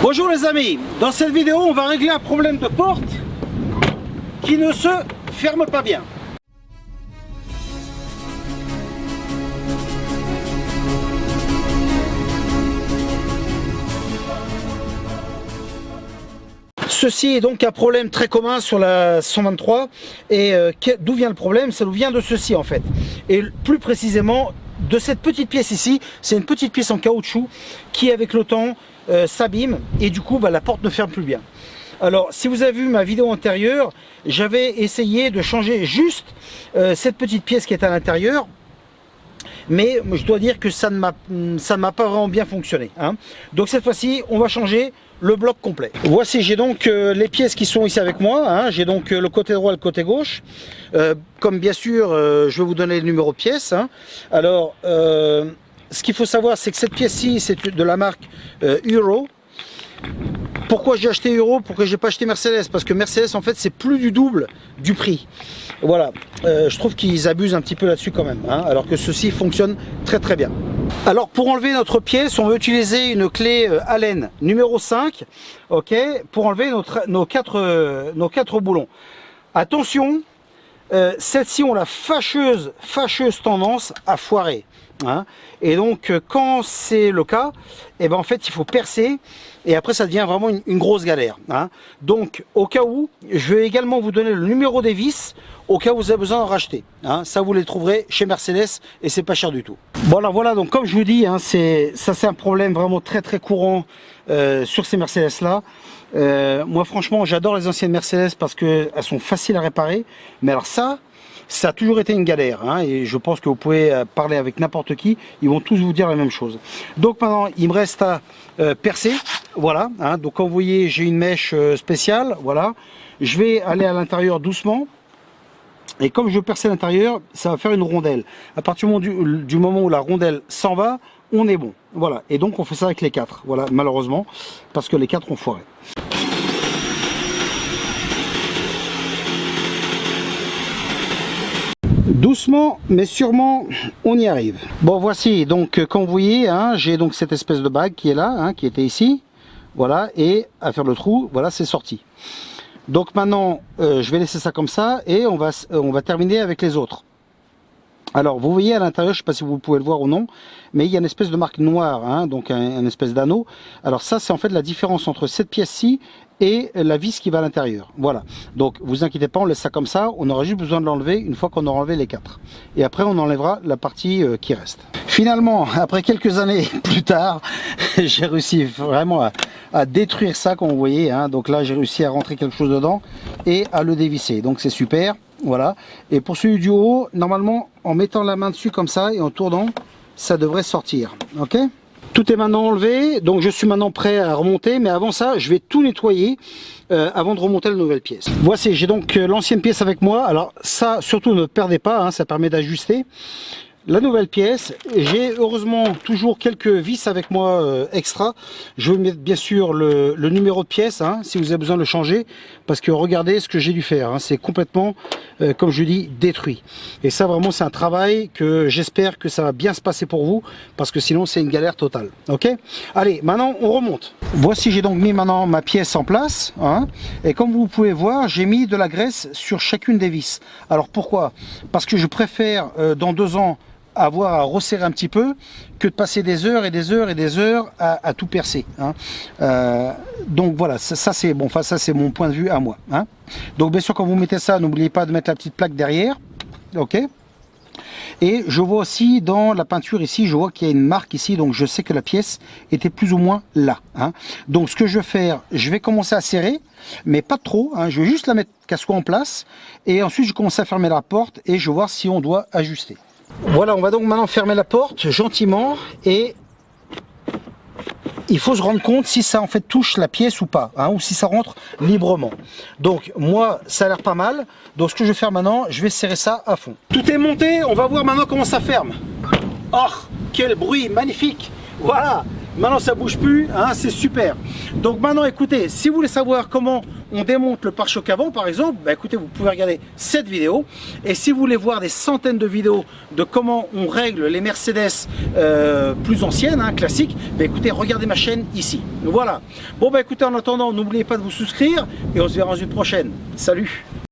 Bonjour les amis, dans cette vidéo on va régler un problème de porte qui ne se ferme pas bien. Ceci est donc un problème très commun sur la 123 et d'où vient le problème? Ça nous vient de ceci en fait, et plus précisément de cette petite pièce ici. C'est une petite pièce en caoutchouc qui avec le temps s'abîme et du coup la porte ne ferme plus bien. Alors si vous avez vu ma vidéo antérieure, j'avais essayé de changer juste cette petite pièce qui est à l'intérieur, mais je dois dire que ça ne m'a pas vraiment bien fonctionné, hein. Donc cette fois-ci on va changer le bloc complet. Voici, j'ai donc les pièces qui sont ici avec moi, hein. J'ai donc le côté droit et le côté gauche, comme bien sûr je vais vous donner le numéro de pièce, hein. Alors ce qu'il faut savoir, c'est que cette pièce-ci c'est de la marque Euro. Pourquoi j'ai acheté Euro? Pourquoi j'ai pas acheté Mercedes? Parce que Mercedes en fait c'est plus du double du prix. Voilà, je trouve qu'ils abusent un petit peu là-dessus quand même, hein, alors que ceci fonctionne très très bien. Alors pour enlever notre pièce, on va utiliser une clé Allen numéro 5, ok, pour enlever nos quatre boulons. Attention, celles-ci ont la fâcheuse tendance à foirer, hein. Et donc quand c'est le cas, et ben en fait il faut percer et après ça devient vraiment une grosse galère, hein. Donc au cas où, je vais également vous donner le numéro des vis au cas où vous avez besoin d'en racheter, hein. Ça vous les trouverez chez Mercedes et c'est pas cher du tout. Bon alors voilà, donc comme je vous dis, hein, c'est un problème vraiment très courant sur ces Mercedes là. Moi franchement j'adore les anciennes Mercedes parce qu'elles sont faciles à réparer, mais alors ça a toujours été une galère, hein, et je pense que vous pouvez parler avec n'importe qui, ils vont tous vous dire la même chose. Donc maintenant il me reste à percer, voilà, hein. Donc comme vous voyez j'ai une mèche spéciale, voilà, je vais aller à l'intérieur doucement. Et comme je veux percer l'intérieur, ça va faire une rondelle. À partir du moment où la rondelle s'en va, on est bon. Voilà. Et donc on fait ça avec les 4. Voilà, malheureusement, parce que les 4 ont foiré. Doucement mais sûrement on y arrive. Bon voici donc comme vous voyez, hein, j'ai donc cette espèce de bague qui est là, hein, qui était ici. Voilà, et à faire le trou, voilà, c'est sorti. Donc maintenant je vais laisser ça comme ça et on va terminer avec les autres. Alors vous voyez à l'intérieur, je ne sais pas si vous pouvez le voir ou non, mais il y a une espèce de marque noire, hein, donc un espèce d'anneau. Alors ça c'est en fait la différence entre cette pièce-ci et la vis qui va à l'intérieur. Voilà, donc vous inquiétez pas, on laisse ça comme ça, on aura juste besoin de l'enlever une fois qu'on aura enlevé les 4. Et après on enlèvera la partie qui reste. Finalement, après quelques années plus tard, j'ai réussi vraiment à détruire ça comme vous voyez, hein. Donc là j'ai réussi à rentrer quelque chose dedans et à le dévisser, donc c'est super. Voilà, et pour celui du haut, normalement en mettant la main dessus comme ça et en tournant, ça devrait sortir, ok. Tout est maintenant enlevé, donc je suis maintenant prêt à remonter, mais avant ça je vais tout nettoyer avant de remonter la nouvelle pièce. Voici, j'ai donc l'ancienne pièce avec moi. Alors ça surtout ne perdez pas, hein, ça permet d'ajuster la nouvelle pièce. J'ai heureusement toujours quelques vis avec moi extra. Je vais mettre bien sûr le numéro de pièce, hein, si vous avez besoin de le changer, parce que regardez ce que j'ai dû faire, hein, c'est complètement comme je dis détruit. Et ça vraiment c'est un travail que j'espère que ça va bien se passer pour vous, parce que sinon c'est une galère totale. Ok, allez maintenant on remonte. Voici, j'ai donc mis maintenant ma pièce en place, hein, et comme vous pouvez voir j'ai mis de la graisse sur chacune des vis. Alors pourquoi? Parce que je préfère dans 2 ans avoir à resserrer un petit peu que de passer des heures et des heures et des heures à tout percer, hein. Donc voilà, ça c'est bon, enfin ça c'est mon point de vue à moi, hein. Donc bien sûr quand vous mettez ça, n'oubliez pas de mettre la petite plaque derrière, ok. Et je vois aussi dans la peinture ici, je vois qu'il y a une marque ici, donc je sais que la pièce était plus ou moins là, hein. Donc ce que je vais faire, je vais commencer à serrer, mais pas trop, hein. Je vais juste la mettre qu'elle soit en place et ensuite je commence à fermer la porte et je vais voir si on doit ajuster. Voilà, on va donc maintenant fermer la porte gentiment et il faut se rendre compte si ça en fait touche la pièce ou pas, hein, ou si ça rentre librement. Donc moi ça a l'air pas mal, donc ce que je vais faire maintenant, je vais serrer ça à fond. Tout est monté, on va voir maintenant comment ça ferme. Oh, quel bruit magnifique. Voilà, maintenant ça bouge plus, hein, c'est super. Donc maintenant écoutez, si vous voulez savoir comment on démonte le pare-choc avant par exemple, bah, écoutez, vous pouvez regarder cette vidéo. Et si vous voulez voir des centaines de vidéos de comment on règle les Mercedes plus anciennes, hein, classiques, bah, écoutez, regardez ma chaîne ici. Voilà. Bon bah écoutez, en attendant, n'oubliez pas de vous souscrire et on se verra dans une prochaine. Salut!